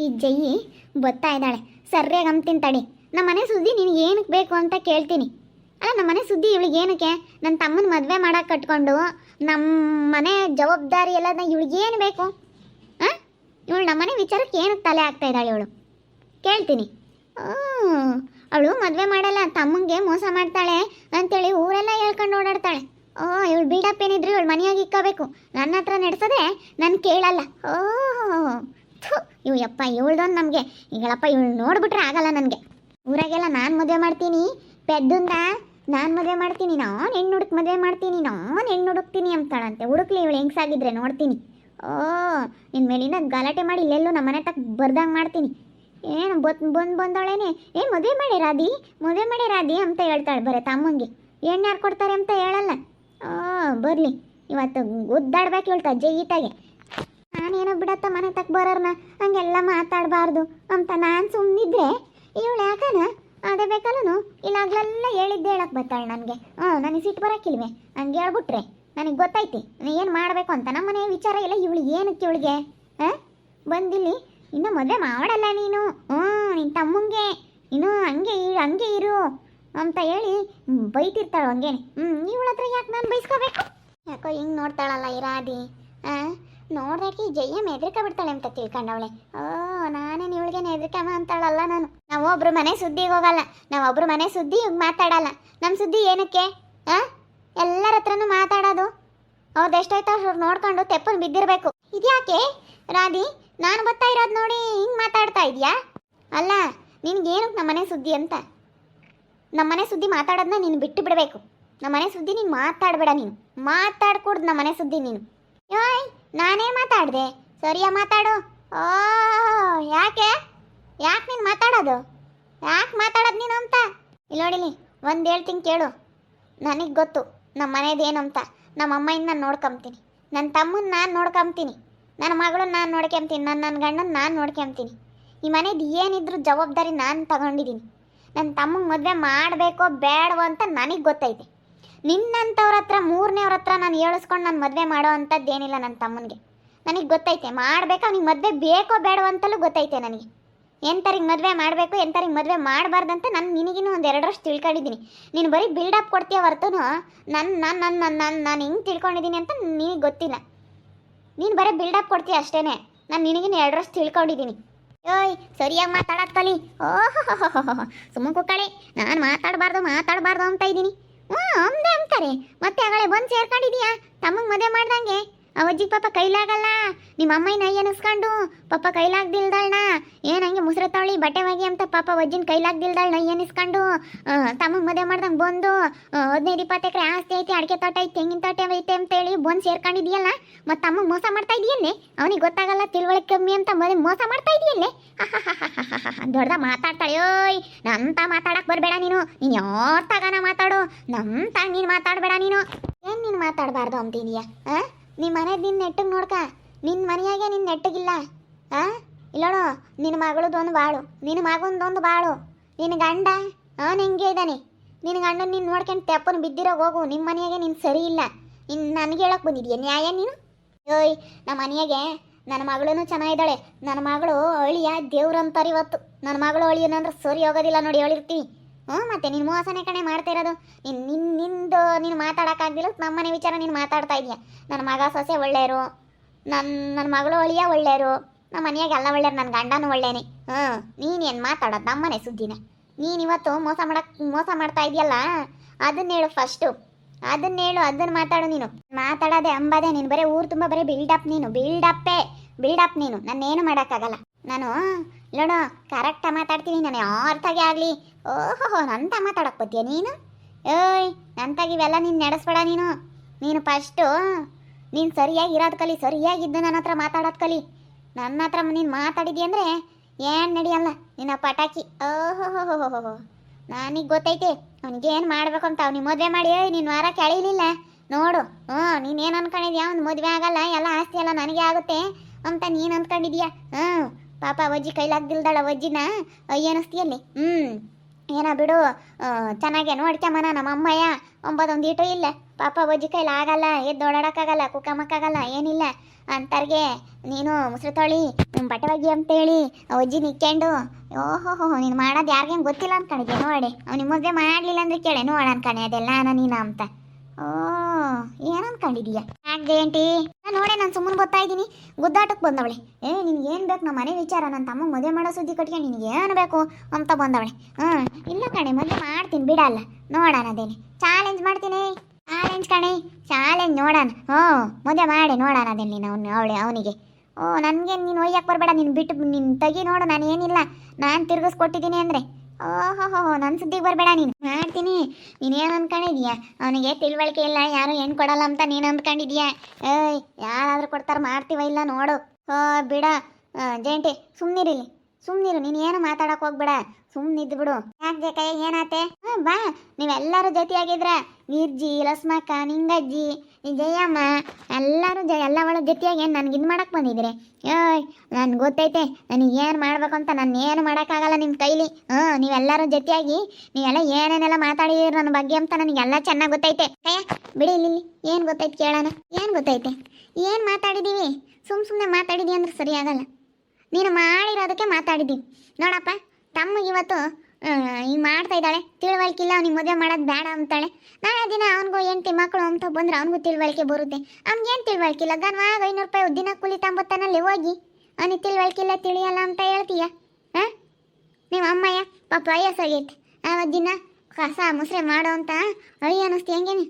ಈ ಜಯ್ಯಿ ಬತ್ತಾ ಇದ್ದಾಳೆ. ಸರ್ಯಾಗಿ ಅಂತೀನಿ ತಡಿ. ನಮ್ಮ ಮನೆ ಸುದ್ದಿ ನಿನಗೆ ಏನಕ್ಕೆ ಬೇಕು ಅಂತ ಕೇಳ್ತೀನಿ. ಅಲ್ಲ, ನಮ್ಮ ಮನೆ ಸುದ್ದಿ ಇವಳಿಗೆ ಏನಕ್ಕೆ? ನನ್ನ ತಮ್ಮನ ಮದುವೆ ಮಾಡಕ್ಕೆ ಕಟ್ಕೊಂಡು ನಮ್ಮ ಮನೆ ಜವಾಬ್ದಾರಿ ಎಲ್ಲ ಇವಳಿಗೇನು ಬೇಕು? ಹಾಂ, ಇವಳು ನಮ್ಮ ಮನೆ ವಿಚಾರಕ್ಕೆ ಏನಕ್ಕೆ ತಲೆ ಆಗ್ತಾ ಇದ್ದಾಳೆ ಇವಳು? ಕೇಳ್ತೀನಿ. ಅವಳು ಮದುವೆ ಮಾಡಲ್ಲ, ತಮ್ಮಂಗೆ ಮೋಸ ಮಾಡ್ತಾಳೆ ಅಂತೇಳಿ ಊರೆಲ್ಲ ಹೇಳ್ಕೊಂಡು ಓಡಾಡ್ತಾಳೆ. ಇವಳು ಬಿಲ್ಡಪ್ ಏನಿದ್ರು ಇವಳು ಮನೆಯಾಗಿ ಇಕ್ಕೋಬೇಕು. ನನ್ನ ಹತ್ರ ನಡೆಸೋದೆ ನಾನು ಕೇಳಲ್ಲ. ಇವು ಯಪ್ಪ, ಇವಳ್ದೊಂದು ನಮಗೆ ಈಗಳಪ್ಪ. ಇವಳು ನೋಡ್ಬಿಟ್ರೆ ಆಗಲ್ಲ ನನಗೆ. ಊರಾಗೆಲ್ಲ ನಾನು ಮದುವೆ ಮಾಡ್ತೀನಿ, ಪೆದ್ದಂದ ನಾನು ಮದುವೆ ಮಾಡ್ತೀನಿ, ನಾನು ಹೆಣ್ಣು ಹುಡುಕ್ ಮದುವೆ ಮಾಡ್ತೀನಿ, ನಾನು ಹೆಣ್ಣು ಹುಡುಕ್ತೀನಿ ಅಂತಾಳಂತೆ. ಹುಡುಕ್ಲಿ ಇವಳು ಹೆಂಗ್ಸಾಗಿದ್ರೆ ನೋಡ್ತೀನಿ. ನಿನ್ನ ಮೇಲಿಂದ ಗಲಾಟೆ ಮಾಡಿ ಇಲ್ಲೆಲ್ಲೂ ನಮ್ಮ ಮನೆ ತಕ್ಕ ಬರ್ದಂಗೆ ಮಾಡ್ತೀನಿ. ಏನು ಬಂದವಳೇನೆ, ಮದುವೆ ಮಾಡಿ ರಾಧಿ ಅಂತ ಹೇಳ್ತಾಳೆ. ಬರೀ ತಮ್ಮಂಗೆ ಹೆಣ್ಣು ಯಾರು ಕೊಡ್ತಾರೆ ಅಂತ ಹೇಳಲ್ಲ. ಬರಲಿ, ಇವತ್ತು ಗುದ್ದಾಡ್ಬೇಕು ಹೇಳ್ತಾ ಜೈತಾಗೆ. ನಾನೇನೋ ಬಿಡತ್ತ ಮನೆ ತಕ್ಕ ಬರೋರ್ನ ಹಂಗೆಲ್ಲ ಮಾತಾಡಬಾರ್ದು ಅಂತ ನಾನು ಸುಮ್ಮನಿದ್ರೆ ಇವಳು ಯಾಕನ ಅದೇ ಬೇಕಲ್ಲೂ ಇಲ್ಲಾಗ್ಲೆಲ್ಲ ಹೇಳಿದ್ದೆ ಹೇಳಕ್ಕೆ ಬರ್ತಾಳೆ ನನಗೆ. ನನಗೆ ಸಿಟ್ಟು ಬರೋಕ್ಕಿಲ್ವೇ? ಹಂಗೆ ಹೇಳ್ಬಿಟ್ರೆ ನನಗೆ ಗೊತ್ತೈತಿ ಏನು ಮಾಡಬೇಕು ಅಂತ. ನಮ್ಮ ಮನೆ ವಿಚಾರ ಇಲ್ಲ ಇವಳು ಏನಕ್ಕೆ ಇವಳಿಗೆ ಬಂದಿಲ್ಲಿ. ಇನ್ನು ಮದುವೆ ಮಾಡಲ್ಲ ನೀನು, ನಿನ್ನ ತಮ್ಮಂಗೆ ಇನ್ನು ಹಂಗೆ ಇರು ಅಂತ ಹೇಳಿ ಬೈತಿರ್ತಾಳೆ ಹಂಗೇನೆ. ಇವಳ ಹತ್ರ ಯಾಕೆ ನಾನು ಬೈಸ್ಕೋಬೇಕು? ಯಾಕೋ ಹಿಂಗೆ ನೋಡ್ತಾಳಲ್ಲ ಈ ರಾಧಿ. ನೋಡ್ದಾಕಿ ಜಯ್ಯ ಹೆದರಿಕ ಬಿಡ್ತಾಳೆ ಅಂತ ತಿಳ್ಕೊಂಡವಳೆ. ನಾನೇನು ಇವಳಿಗೆ ಹೆದರಿಕಮ್ಮ ಅಂತಾಳಲ್ಲ ನಾನು. ನಾವೊಬ್ರು ಮನೆ ಸುದ್ದಿಗೆ ಹೋಗಲ್ಲ, ನಾವೊಬ್ರು ಮನೆ ಸುದ್ದಿ ಮಾತಾಡಲ್ಲ. ನಮ್ಮ ಸುದ್ದಿ ಏನಕ್ಕೆ? ಎಲ್ಲರ ಹತ್ರನೂ ಮಾತಾಡೋದು. ಅವ್ರದ್ದು ಎಷ್ಟಾಯ್ತು ಅವ್ರು ನೋಡ್ಕೊಂಡು ತೆಪ್ಪನ್ ಬಿದ್ದಿರಬೇಕು. ಇದ್ಯಾಕೆ ರಾಧಿ ನಾನು ಬರ್ತಾ ಇರೋದು ನೋಡಿ ಹಿಂಗೆ ಮಾತಾಡ್ತಾ ಇದೆಯಾ? ಅಲ್ಲ, ನಿನಗೇನಕ್ಕೆ ನಮ್ಮ ಮನೆ ಸುದ್ದಿ ಅಂತ? ನಮ್ಮ ಮನೆ ಸುದ್ದಿ ಮಾತಾಡೋದನ್ನ ನೀನು ಬಿಟ್ಟು ಬಿಡಬೇಕು. ನಮ್ಮ ಮನೆ ಸುದ್ದಿ ನೀನು ಮಾತಾಡಬೇಡ. ನೀನು ಮಾತಾಡ್ಕೊಡ್ದು ನಮ್ಮ ಮನೆ ಸುದ್ದಿ ನೀನು. ನಾನೇ ಮಾತಾಡಿದೆ? ಸರಿಯಾ ಮಾತಾಡು. ಯಾಕೆ ನೀನು ಮಾತಾಡೋದು? ಯಾಕೆ ಮಾತಾಡೋದು ನೀನು ಅಂತ? ಇಲ್ಲಿ ನೋಡಿಲಿ, ಒಂದು ಹೇಳ್ತೀನಿ ಕೇಳು. ನನಗೆ ಗೊತ್ತು ನಮ್ಮ ಮನೇದೇನು ಅಂತ. ನಮ್ಮ ಅಮ್ಮನ ನಾನು ನೋಡ್ಕೊಂತೀನಿ, ನನ್ನ ತಮ್ಮನ ನಾನು ನೋಡ್ಕೊಂತೀನಿ, ನನ್ನ ಮಗಳನ್ನ ನಾನು ನೋಡ್ಕೊಂತೀನಿ, ನನ್ನ ಗಂಡನ ನಾನು ನೋಡ್ಕೊಂತೀನಿ. ಈ ಮನೇದು ಏನಿದ್ರು ಜವಾಬ್ದಾರಿ ನಾನು ತಗೊಂಡಿದ್ದೀನಿ. ನನ್ನ ತಮ್ಮಂಗೆ ಮದುವೆ ಮಾಡಬೇಕೋ ಬೇಡವೋ ಅಂತ ನನಗೆ ಗೊತ್ತೈತೆ. ನಿನ್ನಂಥವ್ರ ಹತ್ರ ಮೂರನೇವ್ರ ಹತ್ರ ನಾನು ಹೇಳಿಸ್ಕೊಂಡು ನಾನು ಮದುವೆ ಮಾಡೋ ಅಂಥದ್ದೇನಿಲ್ಲ. ನನ್ನ ತಮ್ಮನಿಗೆ ನನಗೆ ಗೊತ್ತೈತೆ ಮಾಡಬೇಕು, ಅವ್ನಿಗೆ ಮದುವೆ ಬೇಕೋ ಬೇಡವೋ ಅಂತಲೂ ಗೊತ್ತೈತೆ ನನಗೆ. ಎಂಥರಿಗೆ ಮದುವೆ ಮಾಡಬೇಕು, ಎಂಥರಿಗೆ ಮದುವೆ ಮಾಡಬಾರ್ದಂತ ನಿನಗಿನ್ನೂ ಒಂದು 2 ವರ್ಷ ತಿಳ್ಕೊಂಡಿದ್ದೀನಿ. ನೀನು ಬರೀ ಬಿಲ್ಡಪ್ ಕೊಡ್ತೀಯ ಹೊರತು ನಾನು ಹಿಂಗೆ ತಿಳ್ಕೊಂಡಿದ್ದೀನಿ ಅಂತ ನಿನಗೆ ಗೊತ್ತಿಲ್ಲ. ನೀನು ಬರೀ ಬಿಲ್ಡಪ್ ಕೊಡ್ತೀಯ ಅಷ್ಟೇ. ನಾನು ನಿನಗಿನ್ನು 2 ವರ್ಷ ತಿಳ್ಕೊಂಡಿದ್ದೀನಿ. ಸರಿಯಾಗಿ ಮಾತಾಡೋದು ಕಲಿ. ಸುಮ್ಮನೆ ಕುಕ್ಕಳಿ. ನಾನು ಮಾತಾಡಬಾರ್ದು ಅಂತ ಇದ್ದೀನಿ. ಅಂದೆ ಅಂತಾರೆ. ಮತ್ತೆ ಆಗಲೇ ಬಂದು ಸೇರ್ಕೊಂಡಿದೀಯಾ ತಮ್ಮಂಗೆ ಮದುವೆ ಮಾಡ್ದಂಗೆ. ಆ ಅಜ್ಜಿಗೆ ಪಾಪ ಕೈಲಾಗಲ್ಲ. ನಿಮ್ಮ ಅಮ್ಮನ ಅನಿಸ್ಕೊಂಡು ಪಾಪ ಕೈಲಾಗ್ದಿಲ್ದಾಳಣ. ಏನು ಹಂಗೆ ಮುಸ್ರೆ ತೊಳಿ ಬಟ್ಟೆ ಒಗಿ ಅಂತ ಪಾಪ ಅಜ್ಜಿನ ಕೈಲಾಗ್ದಿಲ್ದಾಳಣ ಅನಿಸ್ಕೊಂಡು ತಮ್ಮಂಗೆ ಮದುವೆ ಮಾಡ್ದಂಗೆ ಬಂದು 15-20 ಎಕರೆ ಆಸ್ತಿ ಐತಿ, ಅಡಿಕೆ ತೋಟ ಐತಿ, ತೆಂಗಿನ ತೋಟ ಐತೆ ಅಂತೇಳಿ ಬಂದು ಸೇರ್ಕೊಂಡಿದೆಯಲ್ಲ. ಮತ್ತು ತಮ್ಮಂಗೆ ಮೋಸ ಮಾಡ್ತಾ ಇದೆಯಲ್ಲೇ. ಅವನಿಗೆ ಗೊತ್ತಾಗಲ್ಲ, ತಿಳುವಳಿಕೆ ಕಮ್ಮಿ ಅಂತ ಮೋಸ ಮಾಡ್ತಾ ಇದೆಯಲ್ಲೇ. ದೊಡ್ಡದ ಮಾತಾಡ್ತಾಳೆ. ನಮ್ತ ಮಾತಾಡಕ್ಕೆ ಬರಬೇಡ ನೀನು ಯಾರ ತಗಾನ ಮಾತಾಡು. ನಮ್ಮ ನೀನು ಮಾತಾಡಬೇಡ. ಏನು ನೀನು ಮಾತಾಡಬಾರ್ದು ಅಂತಿದೀಯಾ? ನಿಮ್ಮ ಮನೆದು ನಿನ್ನ ನೆಟ್ಟಿಗೆ ನೋಡ್ಕ. ನಿನ್ನ ಮನೆಯಾಗೆ ನಿನ್ನ ನೆಟ್ಟಿಗಿಲ್ಲ. ಇಲ್ಲೋಡು, ನಿನ್ನ ಮಗಳದೊಂದು ಬಾಳು, ನಿನ್ನ ಮಗಂದೊಂದು ಬಾಳು. ನಿನ್ನ ಗಂಡ ಅವನು ಹೆಂಗೆ ಇದ್ದಾನೆ? ನಿನ್ನ ಗಂಡನ ನೀನು ನೋಡ್ಕೊಂಡು ತೆಪ್ಪನ ಬಿದ್ದಿರೋ ಹೋಗು. ನಿಮ್ಮ ಮನೆಯಾಗೆ ನೀನು ಸರಿ ಇಲ್ಲ. ನನಗೆ ಹೇಳಕ್ಕೆ ಬಂದಿದ್ಯಾ ನ್ಯಾಯ ನೀನು? ನಮ್ಮ ಮನೆಯಾಗೆ ನನ್ನ ಮಗಳೂ ಚೆನ್ನಾಗಿದ್ದಾಳೆ. ನನ್ನ ಮಗಳು ಅಳಿಯ ದೇವ್ರು ಅಂತಾರೆ ಇವತ್ತು. ನನ್ನ ಮಗಳು ಅಳಿಯೋನಂದ್ರೆ ಸರಿ ಹೋಗೋದಿಲ್ಲ ನೋಡಿ, ಹೇಳಿರ್ತೀವಿ. ಮತ್ತೆ ನೀನು ಮೋಸನೆ ಕಣೆ ಮಾಡ್ತಾ ಇರೋದು. ನೀನು ಮಾತಾಡೋಕ್ಕಾಗ್ದಿಲ್ಲ. ನಮ್ಮ ಮನೆ ವಿಚಾರ ನೀನು ಮಾತಾಡ್ತಾ ಇದೀಯ. ನನ್ನ ಮಗ ಸೊಸೆ ಒಳ್ಳೆಯರು, ನನ್ನ ಮಗಳು ಅಳಿಯ ಒಳ್ಳೆಯರು, ನಮ್ಮ ಮನೆಯಾಗೆ ಎಲ್ಲ ಒಳ್ಳೆಯರು, ನನ್ನ ಗಂಡನೂ ಒಳ್ಳೆಯನೇ. ನೀನೇನು ಮಾತಾಡೋದು ನಮ್ಮ ಮನೆ ಸುದ್ದಿನ? ನೀನಿವತ್ತು ಮೋಸ ಮಾಡ್ತಾ ಇದೆಯಲ್ಲ, ಅದನ್ನ ಹೇಳು ಫಸ್ಟು. ಅದನ್ನ ಮಾತಾಡು. ನೀನು ಮಾತಾಡೋದೆ ಅಂಬಾದೆ. ನೀನು ಬರೀ ಊರು ತುಂಬ ಬರೀ ಬಿಲ್ಡಪ್. ನೀನು ಬಿಲ್ಡಪ್ ನೀನು. ನಾನೇನು ಮಾಡೋಕ್ಕಾಗಲ್ಲ. ನಾನು ನೋಡು ಕರೆಕ್ಟಾಗಿ ಮಾತಾಡ್ತೀನಿ. ನಾನು ಯಾರ್ತಾಗೆ ಆಗಲಿ. ನಂತ ಮಾತಾಡಕ್ಕೆ ಬತ್ತೀಯ ನೀನು? ನಂತಾಗ ಇವೆಲ್ಲ ನೀನು ನಡೆಸ್ಬೇಡ. ನೀನು ಫಸ್ಟು ನೀನು ಸರಿಯಾಗಿ ಇರೋದು ಕಲಿ. ಸರಿಯಾಗಿದ್ದು ನನ್ನ ಹತ್ರ ಮಾತಾಡೋದು ಕಲಿ. ನನ್ನ ಹತ್ರ ನೀನು ಮಾತಾಡಿದ್ಯ ಅಂದರೆ ಏನು ನಡೆಯಲ್ಲ. ನಿನ್ನ ಪಟಾಕಿ. ನನಗೆ ಗೊತ್ತೈತೆ ಅವನಿಗೆ ಏನು ಮಾಡಬೇಕು ಅಂತ. ಅವ್ನಿಗೆ ಮದುವೆ ಮಾಡಿ ನೀನು ವಾರ ಕೆಳಲಿಲ್ಲ ನೋಡು. ನೀನೇನು ಅನ್ಕೊಂಡಿದ್ಯಾ? ಒಂದು ಮದುವೆ ಆಗಲ್ಲ, ಎಲ್ಲ ಆಸ್ತಿ ಎಲ್ಲ ನನಗೆ ಆಗುತ್ತೆ ಅಂತ ನೀನು ಅಂದ್ಕೊಂಡಿದ್ಯಾ? ಪಾಪ ಅಜ್ಜಿ ಕೈಲಾಗ್ದಿಲ್ದಾಳ. ಅಜ್ಜಿನ ಅಯ್ಯನಿಸ್ತೀಯಲ್ಲಿ. ಏನೋ ಬಿಡು, ಚೆನ್ನಾಗೆ ನೋಡ್ಕೊಂಬನ ನಮ್ಮ ಅಮ್ಮಯ್ಯ. ಒಂಬದೊಂದು ಈಟು ಇಲ್ಲ. ಪಾಪ ಅಜ್ಜಿ ಕೈಲಿ ಆಗಲ್ಲ, ಎದ್ದು ಓಡಾಡೋಕ್ಕಾಗಲ್ಲ, ಕುಕ್ಕಮಕ್ಕಾಗಲ್ಲ, ಏನಿಲ್ಲ ಅಂತಾರ್ಗೆ ನೀನು ಮುಸ್ರು ತೊಳಿ ಬಟ್ಟೆ ಒಗಿ ಅಂತೇಳಿ ಅಜ್ಜಿ ನಿಕ್ಕೊಂಡು ಓಹೋ ನೀನು ಮಾಡೋದು ಯಾರಿಗೇನು ಗೊತ್ತಿಲ್ಲ ಅನ್ಕೊಂಡಿದ್ದೆ ನೋಡಿ. ಅವ್ನಿಗೆ ಮದುವೆ ಮಾಡಲಿಲ್ಲ ಅಂದ್ರೆ ಕೇಳೆ ನೋಡ ಅನ್ಕಣೆ ಅದೆಲ್ಲ ನೀನು ಅಂತ. ಓ ಏನು ಅನ್ಕೊಂಡಿದೀಯ ಯಾಕೆ ಜಯಂಟಿ? ನೋಡೆ ನಾನು ಸುಮ್ಮನೆ ಬರ್ತಾ ಇದ್ದೀನಿ, ಗುದ್ದಾಟಕ್ಕೆ ಬಂದವಳೆ. ನಿನ್ಗೆ ಏನು ಬೇಕು ನಮ್ಮ ಮನೆ ವಿಚಾರ, ನನ್ನ ತಮ್ಮ ಮದುವೆ ಮಾಡೋ ಸುದ್ದಿ ಕಟ್ಕೊಂಡು ನಿನಗೆ ಏನು ಬೇಕು ಅಂತ ಬಂದವಳೆ. ಇಲ್ಲ ಕಣೆ ಮದುವೆ ಮಾಡ್ತೀನಿ ಬಿಡಲ್ಲ, ನೋಡೋಣ ಅದೇನೆ ಚಾಲೆಂಜ್ ಮಾಡ್ತೀನಿ. ಚಾಲೆಂಜ್ ಕಣೆ ಚಾಲೆಂಜ್ ನೋಡೋಣ. ಮದುವೆ ಮಾಡಿ ನೋಡೋಣ ಅದೇನು ನೀನು ಅವನಿಗೆ. ನನಗೆ ನೀನು ಒಯ್ಯಕ್ಕೆ ಬರಬೇಡ, ನೀನು ಬಿಟ್ಟು ನಿನ್ನ ತೆಗಿ ನೋಡು, ನಾನು ಏನಿಲ್ಲ ನಾನು ತಿರ್ಗಿಸ್ಕೊಟ್ಟಿದ್ದೀನಿ ಅಂದರೆ ನನ್ನ ಸುದ್ದಿಗೆ ಬರಬೇಡ. ನೀನು ಮಾಡ್ತೀನಿ. ನೀನೇನು ಅಂದ್ಕೊಂಡಿದೀಯ? ಅವನಿಗೆ ತಿಳುವಳಿಕೆ ಇಲ್ಲ, ಯಾರು ಹೆಣ್ಣು ಕೊಡಲ್ಲ ಅಂತ ನೀನು ಅಂದ್ಕೊಂಡಿದೀಯ? ಯಾರಾದರೂ ಕೊಡ್ತಾರೆ ಮಾಡ್ತೀವ ಇಲ್ಲ ನೋಡು. ಬಿಡ ಜಯಂಟಿ, ಸುಮ್ಮನಿರು ನೀನು ಏನು ಮಾತಾಡೋಕೆ ಹೋಗ್ಬೇಡ, ಸುಮ್ಮನಿದ್ದು ಬಿಡು. ಯಾಕೆ ಬೇಕಯ್ಯ ಏನಾತೆ? ಬಾ ನೀವೆಲ್ಲರೂ ಜೊತೆಯಾಗಿದ್ರ, ವೀರ್ಜಿ, ಲಸ್ಮಕ್ಕ, ನಿಂಗಜ್ಜಿ, ಜಯಮ್ಮ ಎಲ್ಲರೂ ಎಲ್ಲ ಒಳ ಜೊತೆಯಾಗಿ ಏನು ನನಗೆ ಇದು ಮಾಡಕ್ಕೆ ಬಂದಿದ್ದೀರಿ? ನನ್ಗೆ ಗೊತ್ತೈತೆ ನನಗೆ ಏನು ಮಾಡ್ಬೇಕು ಅಂತ. ನಾನು ಏನು ಮಾಡೋಕ್ಕಾಗಲ್ಲ ನಿಮ್ಮ ಕೈಲಿ. ನೀವೆಲ್ಲರೂ ಜೊತೆಯಾಗಿ ನೀವೆಲ್ಲ ಏನೇನೆಲ್ಲ ಮಾತಾಡಿದಿರಿ ನನ್ನ ಬಗ್ಗೆ ಅಂತ ನನಗೆಲ್ಲ ಚೆನ್ನಾಗಿ ಗೊತ್ತೈತೆ. ಬಿಡಿ ಇಲ್ಲಿ ಏನು ಗೊತ್ತೈತೆ ಕೇಳೋಣ. ಏನು ಗೊತ್ತೈತೆ? ಏನು ಮಾತಾಡಿದ್ದೀವಿ? ಸುಮ್ಮನೆ ಮಾತಾಡಿದ್ದೀವಿ ಅಂದ್ರೆ ಸರಿ ಆಗಲ್ಲ. ನೀನು ಮಾಡಿರೋದಕ್ಕೆ ಮಾತಾಡಿದ್ದೀವಿ ನೋಡಪ್ಪ. ತಮ್ಮಗೆ ಇವತ್ತು ಹಿಂಗೆ ಮಾಡ್ತಾ ಇದ್ದಾಳೆ, ತಿಳುವಳಿಕಿಲ್ಲ, ಅವ್ನಿಗೆ ಮದುವೆ ಮಾಡೋದು ಬೇಡ ಅಂತಾಳೆ. ನಾಳೆ ದಿನ ಅವನಿಗೂ ಹೆಂಡತಿ ಮಕ್ಕಳು ಅಂತ ಬಂದ್ರೆ ಅವ್ನಿಗೂ ತಿಳುವಳಿಕೆ ಬರುತ್ತೆ. ಅವ್ನಿಗೇನು ತಿಳುವಳಿಕಿಲ್ಲ, ಗನ್ವಾಗ 500 ರೂಪಾಯಿ ದಿನ ಕೂಲಿ ತಂಬತ್ತಾನಲ್ಲಿ ಹೋಗಿ ಅವನಿಗೆ ತಿಳುವಳಿಕಿಲ್ಲ ತಿಳಿಯಲ್ಲ ಅಂತ ಹೇಳ್ತೀಯ? ನೀವು ಅಮ್ಮಯ್ಯ ಪಾಪ ವಯಸ್ಸಾಗೈತೆ, ದಿನ ಕಸ ಮುಸ್ರೆ ಮಾಡೋ ಅಂತ ಅಯ್ಯ ಅನ್ನಿಸ್ತಿ ಹೆಂಗೇನಿ?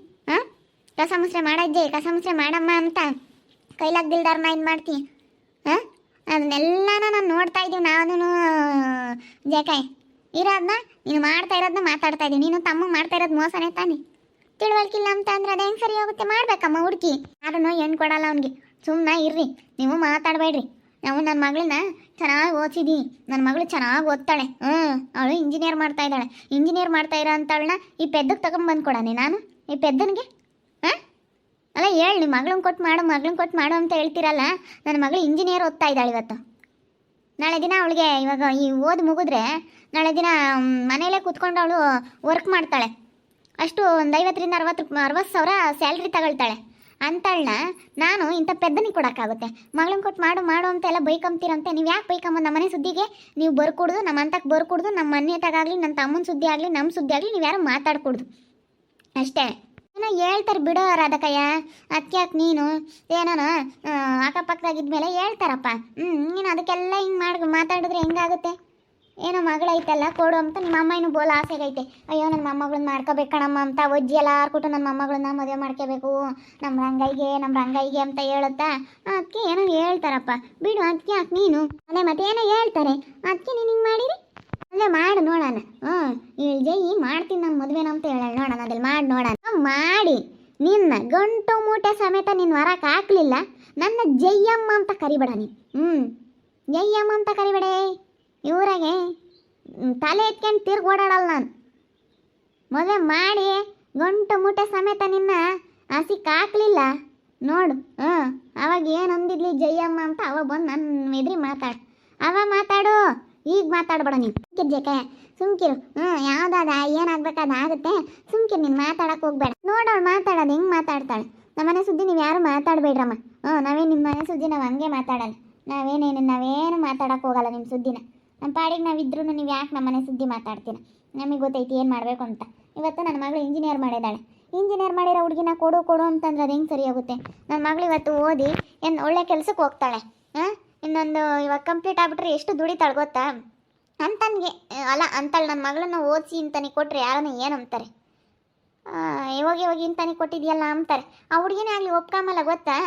ಕಸ ಮುಸ್ರೆ ಮಾಡಜ್ಜೆ, ಕಸ ಮುಸ್ರೆ ಮಾಡಮ್ಮ ಅಂತ ಕೈಲಾಗ್ದಿಲ್ದಾರನ್ನ ಇದು ಮಾಡ್ತೀಯ? ಅದನ್ನೆಲ್ಲನ ನಾನು ನೋಡ್ತಾ ಇದ್ದೀವಿ ನಾನು ಜಯಕಾಯ್. ಇರೋದನ್ನ ನೀನು ಮಾಡ್ತಾ ಇರೋದನ್ನ ಮಾತಾಡ್ತಾ ಇದ್ದೀವಿ. ನೀನು ತಮ್ಮ ಮಾಡ್ತಾ ಇರೋದು ಮೋಸನೇ ತಾನೆ. ತಿಳುವಳಿಕಿಲ್ಲ ಅಂತ ಅಂದ್ರೆ ಅದು ಹೆಂಗೆ ಸರಿ ಹೋಗುತ್ತೆ? ಮಾಡ್ಬೇಕಮ್ಮ ಹುಡುಕಿ. ಯಾರನ್ನೋ ಹೆಣ್ಣು ಕೊಡಲ್ಲ ಅವನಿಗೆ. ಸುಮ್ಮನೆ ಇರ್ರಿ, ನೀವು ಮಾತಾಡಬೇಡ್ರಿ. ನಾವು ನನ್ನ ಮಗಳನ್ನ ಚೆನ್ನಾಗಿ ಓದಿಸಿದ್ದೀವಿ, ನನ್ನ ಮಗಳು ಚೆನ್ನಾಗಿ ಓದ್ತಾಳೆ. ಅವಳು ಇಂಜಿನಿಯರ್ ಮಾಡ್ತಾ ಇದ್ದಾಳೆ. ಇಂಜಿನಿಯರ್ ಮಾಡ್ತಾ ಇರೋ ಅಂತವಳನ್ನ ಈ ಪೆದ್ದಕ್ಕೆ ತಗೊಂಬಂದು ಕೊಡಾನೆ ನಾನು ಈ ಪೆದ್ದನಿಗೆ? ಅಲ್ಲ ಹೇಳಿ, ನಿಮ್ಮ ಮಗಳನ್ನ ಕೊಟ್ಟು ಮಾಡು ಅಂತ ಹೇಳ್ತೀರಲ್ಲ. ನನ್ನ ಮಗಳು ಇಂಜಿನಿಯರ್ ಓದ್ತಾ ಇದ್ದಾಳೆ ಇವತ್ತು. ನಾಳೆ ದಿನ ಅವಳಿಗೆ ಇವಾಗ ಈ ಓದಿ ಮುಗಿದ್ರೆ ನಾಳೆ ದಿನ ಮನೆಯಲ್ಲೇ ಕೂತ್ಕೊಂಡು ಅವಳು ವರ್ಕ್ ಮಾಡ್ತಾಳೆ. ಅಷ್ಟು ಒಂದು 50 ರಿಂದ 60 ಸಾವಿರ ಸ್ಯಾಲ್ರಿ ತಗೊಳ್ತಾಳೆ. ಅಂತಳನ್ನ ನಾನು ಇಂಥ ಪೆದ್ದನಿಗೆ ಕೊಡೋಕ್ಕಾಗುತ್ತೆ? ಮಗಳನ್ನ ಕೊಟ್ಟು ಮಾಡು ಅಂತ ಎಲ್ಲ ಬೈಕೊಂತೀರಂತೆ. ನೀವು ಯಾಕೆ ಬೈಕೊಂಬಂದು ನಮ್ಮ ಮನೆ ಸುದ್ದಿಗೆ ನೀವು ಬರ್ಕೊಡ್ದು, ನಮ್ಮ ಅಂತಕ್ಕೆ ಬರ್ಕೊಡ್ದು, ನಮ್ಮ ಮನೆ ತಗಾಗಲಿ, ನನ್ನ ತಮ್ಮನ ಸುದ್ದಿ ಆಗಲಿ, ನಮ್ಮ ಸುದ್ದಿ ಆಗಲಿ ನೀವು ಯಾರು ಮಾತಾಡ್ಕೊಡ್ದು ಅಷ್ಟೇ. ಏನೋ ಹೇಳ್ತಾರೆ ಬಿಡೋ ರಾಧಕಯ್ಯ, ಅದಕ್ಕೆ ಯಾಕೆ ನೀನು ಏನಾನ ಅಕ್ಕಪಕ್ಕದಾಗಿದ್ಮೇಲೆ ಹೇಳ್ತಾರಪ್ಪ. ನೀನು ಅದಕ್ಕೆಲ್ಲ ಹಿಂಗೆ ಮಾತಾಡಿದ್ರೆ ಹೆಂಗಾಗುತ್ತೆ? ಏನೋ ಮಗಳೈತಲ್ಲ ಕೊಡು ಅಂತ ನಿಮ್ಮ ಅಮ್ಮ ಇನ್ನೂ ಬೋಲ ಆಸೆಗೈತೆ. ಅಯ್ಯೋ ನನ್ನ ಮೊಮ್ಮಗಳನ್ನ ಮಾಡ್ಕೋಬೇಕು ಕಣಮ್ಮ ಅಂತ ಒಜ್ಜಿ ಎಲ್ಲ ಆರ್ಕೊಟ್ಟು ನನ್ನ ಮೊಮ್ಮಗಳನ್ನ ಮದುವೆ ಮಾಡ್ಕೋಬೇಕು ನಮ್ಮ ರಂಗೈಗೆ ಅಂತ ಹೇಳುತ್ತಾ ಅದಕ್ಕೆ ಏನೋ ಹೇಳ್ತಾರಪ್ಪ. ಬಿಡು, ಅದಕ್ಕೆ ಯಾಕೆ ನೀನು ಮತ್ತೆ ಏನೋ ಹೇಳ್ತಾರೆ, ಅದಕ್ಕೆ ನೀನು ಹಿಂಗೆ ಮಾಡಿರಿ ಅಲ್ಲೇ ಮಾಡು ನೋಡೋಣ. ಜೈ ಮಾಡ್ತೀನಿ ನಾನು ಮದುವೆನ ಅಂತ ಹೇಳ ನೋಡೋಣ, ಅದಲ್ಲಿ ಮಾಡಿ ನೋಡೋಣ. ಮಾಡಿ ನಿನ್ನ ಗಂಟು ಮೂಟೆ ಸಮೇತ ನೀನು ಹೊರಕ್ಕೆ ಹಾಕ್ಲಿಲ್ಲ, ನನ್ನ ಜಯ್ಯಮ್ಮ ಅಂತ ಕರಿಬೇಡ ನೀನು. ಜಯ್ಯಮ್ಮ ಅಂತ ಕರಿಬೇಡೆ. ಇವರಾಗೆ ತಲೆ ಎತ್ಕೊಂಡು ತಿರ್ಗಿ ಓಡಾಡಲ್ಲ ನಾನು. ಮದುವೆ ಮಾಡಿ ಗಂಟು ಮೂಟೆ ಸಮೇತ ನಿನ್ನ ಹಸಿಕ್ಕೆ ಹಾಕ್ಲಿಲ್ಲ ನೋಡು. ಅವಾಗ ಏನು ಅಂದಿದ್ಲಿ ಜಯ್ಯಮ್ಮ ಅಂತ, ಅವಾಗ ಬಂದು ನನ್ನ ಎದುರಿ ಮಾತಾಡು. ಈಗ ಮಾತಾಡ್ಬೇಡ ನೀನು. ಜಕ ಸುಮ್ಕಿರು. ಯಾವ್ದಾದ ಏನಾಗಬೇಕಾಗುತ್ತೆ, ಸುಮ್ಕಿರು. ನೀನು ಮಾತಾಡಕ್ಕೆ ಹೋಗ್ಬೇಡ. ನೋಡೋಳು ಮಾತಾಡೋದು ಹೆಂಗೆ ಮಾತಾಡ್ತಾಳೆ. ನಮ್ಮ ಮನೆ ಸುದ್ದಿ ನೀವು ಯಾರು ಮಾತಾಡಬೇಡ್ರಮ್ಮ. ನಾವೇನು ನಿಮ್ಮ ಮನೆ ಸುದ್ದಿ ನಾವು ಹಂಗೆ ಮಾತಾಡಲ್ಲ. ನಾವೇನು ಮಾತಾಡಕ್ಕೆ ಹೋಗಲ್ಲ ನಿಮ್ಮ ಸುದ್ದಿನ. ನಮ್ಮ ಪಾಡಿಗೆ ನಾವಿದ್ರೂ ನೀವು ಯಾಕೆ ನಮ್ಮ ಮನೆ ಸುದ್ದಿ ಮಾತಾಡ್ತೀರ? ನಮಗೆ ಗೊತ್ತೈತಿ ಏನು ಮಾಡಬೇಕು ಅಂತ. ಇವತ್ತು ನನ್ನ ಮಗಳು ಇಂಜಿನಿಯರ್ ಮಾಡಿದ್ದಾಳೆ. ಇಂಜಿನಿಯರ್ ಮಾಡಿರೋ ಹುಡುಗಿನ ಕೊಡು ಅಂತಂದ್ರೆ ಅದು ಹೆಂಗೆ ಸರಿ ಹೋಗುತ್ತೆ? ನನ್ನ ಮಗಳು ಇವತ್ತು ಓದಿ ಒಳ್ಳೆ ಕೆಲಸಕ್ಕೆ ಹೋಗ್ತಾಳೆ. ಇನ್ನೊಂದು ಇವಾಗ ಕಂಪ್ಲೀಟ್ ಆಗ್ಬಿಟ್ರೆ ಎಷ್ಟು ದುಡಿತಾಳೆ ಗೊತ್ತಾ? ಅಂತನಿಗೆ ಅಲ್ಲ ಅಂತಾಳೆ ನನ್ನ ಮಗಳನ್ನ ಓದಿಸಿ ಇಂತನಿಗೆ ಕೊಟ್ಟರೆ ಯಾರನ್ನ ಏನು ಅಂತಾರೆ? ಇವಾಗ ಇಂತನಿಗೆ ಕೊಟ್ಟಿದ್ಯಲ್ಲ ಅಂತಾರೆ. ಆ ಹುಡುಗಿನೇ ಆಗಲಿ ಒಪ್ಕೊಂಬಲ್ಲ ಗೊತ್ತಾ?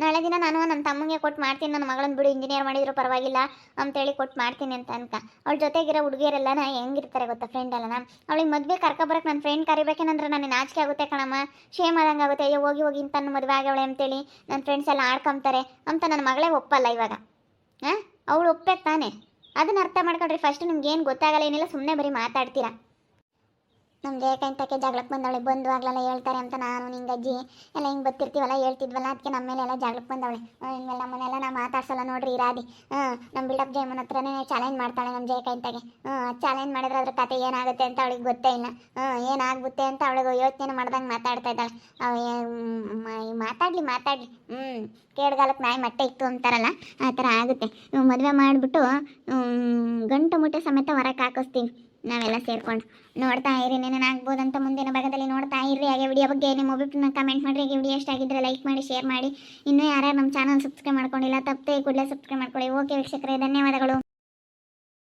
ನಾಳೆ ದಿನ ನಾನು ನನ್ನ ತಮ್ಮಂಗೆ ಕೊಟ್ಟು ಮಾಡ್ತೀನಿ, ನನ್ನ ಮಗಳನ್ನ ಬಿಡು ಇಂಜಿನಿಯರ್ ಮಾಡಿದ್ರು ಪರವಾಗಿಲ್ಲ ಅಂತೇಳಿ ಕೊಟ್ಟು ಮಾಡ್ತೀನಿ ಅಂತ ಅವಳ ಜೊತೆಗಿರೋ ಹುಡುಗಿಯರೆಲ್ಲ ಹೆಂಗಿರ್ತಾರೆ ಗೊತ್ತಾ? ಫ್ರೆಂಡ್ ಎಲ್ಲ ಅವಳಿಗೆ ಮದುವೆ ಕರ್ಕೊಬರಕ್ಕೆ ನನ್ನ ಫ್ರೆಂಡ್ ಕರಿಬೇಕೇನಂದ್ರೆ ನನಗೆ ನಾಚಿಕೆ ಆಗುತ್ತೆ ಕಣಮ್ಮ, ಶೇಮ್ ಆದಂಗೆ ಆಗುತ್ತೆ. ಅಯ್ಯೋ ಹೋಗಿ ಇಂತನ್ನು ಮದುವೆ ಆಗವಳೆ ಅಂತೇಳಿ ನನ್ನ ಫ್ರೆಂಡ್ಸ್ ಎಲ್ಲ ಆಡ್ಕೊಂತಾರೆ ಅಂತ ನನ್ನ ಮಗಳೇ ಒಪ್ಪಲ್ಲ ಇವಾಗ. ಅವಳು ಒಪ್ಪಬೇಕು ತಾನೆ? ಅದನ್ನ ಅರ್ಥ ಮಾಡ್ಕೊಂಡ್ರಿ ಫಸ್ಟ್. ನಿಮ್ಗೆ ಏನು ಗೊತ್ತಾಗಲ್ಲ, ಏನಿಲ್ಲ, ಸುಮ್ಮನೆ ಬರೀ ಮಾತಾಡ್ತೀರಾ. ನಮ್ಮ ಜಯಕಾಂತಕ್ಕೆ ಜಗಳಕ್ಕೆ ಬಂದವಳೆ, ಬಂದು ಆಗ್ಲೆಲ್ಲ ಹೇಳ್ತಾರೆ ಅಂತ ನಾನು ನಿಂಗೆ ಅಜ್ಜಿ ಎಲ್ಲ ಹಿಂಗೆ ಬರ್ತಿರ್ತೀವಲ್ಲ ಹೇಳ್ತಿದ್ವಲ್ಲ, ಅದಕ್ಕೆ ನಮ್ಮ ಮೇಲೆ ಎಲ್ಲ ಜಗಳಕ್ಕೆ ಬಂದವಳೆ. ಇನ್ಮೇಲೆ ನಮ್ಮನ್ನೆಲ್ಲ ನಾ ಮಾತಾಡ್ಸಲ್ಲ ನೋಡ್ರಿ ರಾಧಿ. ನಮ್ಮ ಬಿಲ್ಡಪ್ ಜಯಮ್ಮನ ಹತ್ರನೇ ಚಾಲೆಂಜ್ ಮಾಡ್ತಾಳೆ ನಮ್ಮ ಜಯಕಾಂತಗೆ. ಚಾಲೆಂಜ್ ಮಾಡಿದ್ರೆ ಅದ್ರ ಕತೆ ಏನಾಗುತ್ತೆ ಅಂತ ಅವಳಿಗೆ ಗೊತ್ತೇ ಇಲ್ಲ. ಏನಾಗುತ್ತೆ ಅಂತ ಅವಳಿಗೆ ಯೋಚನೆ ಮಾಡ್ದಂಗೆ ಮಾತಾಡ್ತಾ ಇದ್ದಾಳೆ. ಮಾತಾಡಲಿ ಕೇಳ್ಗಾಲಕ್ಕೆ ನಾಯಿ ಮೊಟ್ಟೆ ಇತ್ತು ಅಂತಾರಲ್ಲ, ಆ ಥರ ಆಗುತ್ತೆ. ಮದುವೆ ಮಾಡಿಬಿಟ್ಟು ಗಂಟು ಮುಟ್ಟೆ ಸಮೇತ ಹೊರಕ್ಕೆ ಹಾಕಿಸ್ತೀವಿ ನಾವೆಲ್ಲ ಸೇರ್ಕೊಂಡು. ನೋಡ್ತಾ ಇರಿ, ಏನೇನಾಗ್ಬೋದಂತ ಮುಂದಿನ ಭಾಗದಲ್ಲಿ ನೋಡ್ತಾ ಇರಿ. ಹಾಗೆ ವಿಡಿಯೋ ಬಗ್ಗೆ ನಿಮ್ಮ ಒಬ್ಬರನ್ನ ಕಮೆಂಟ್ ಮಾಡಿರಿ. ಹಾಗೆ ವಿಡಿಯೋ ಇಷ್ಟ ಆಗಿದ್ದರೆ ಲೈಕ್ ಮಾಡಿ, ಶೇರ್ ಮಾಡಿ. ಇನ್ನೂ ಯಾರ್ಯಾರು ನಮ್ಮ ಚಾನಲ್ ಸಬ್ಸ್ಕ್ರೈಬ್ ಮಾಡ್ಕೊಂಡಿಲ್ಲ ತಪ್ಪದೆ ಕೂಡಲೇ ಸಬ್ಸ್ಕ್ರೈಬ್ ಮಾಡ್ಕೊಳ್ಳಿ. ಓಕೆ ವೀಕ್ಷಕರೇ, ಧನ್ಯವಾದಗಳು.